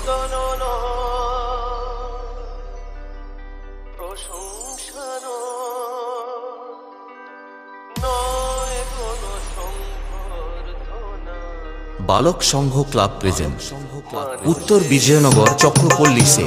নন্দন প্রশংসার নয় কোনো সংবর্ধনা। বালক সংঘ ক্লাব প্রেজেন্ট উত্তর বিজয়নগর চক্রপল্লী সে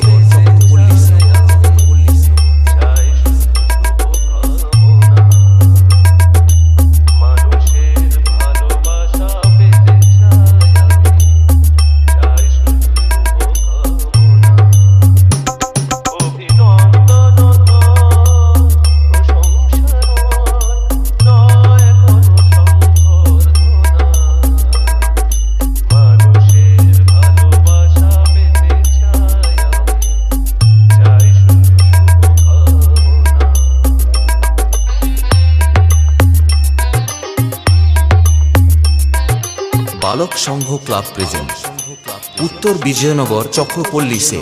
বালক সংঘ ক্লাব প্রেজেন্ট উত্তর বিজয়নগর চক্রপল্লী সে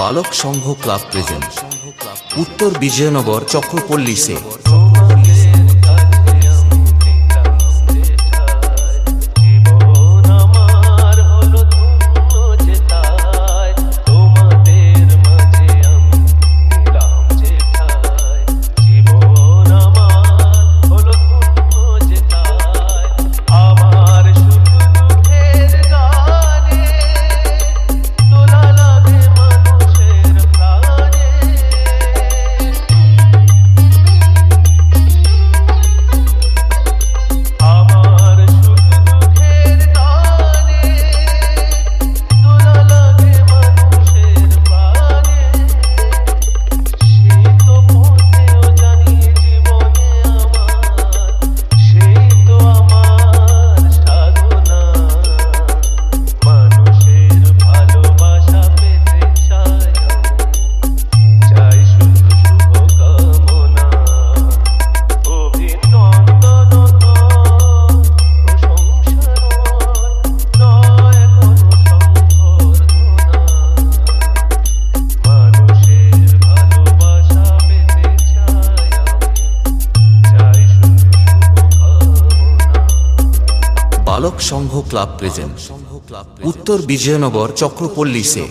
বালক সংঘ ক্লাব প্রেজেন্ট উত্তর বিজয়নগর চক্রপল্লী সে বালক সংঘ ক্লাব প্রেজেন্ট উত্তর বিজয়নগর চক্রপল্লী সে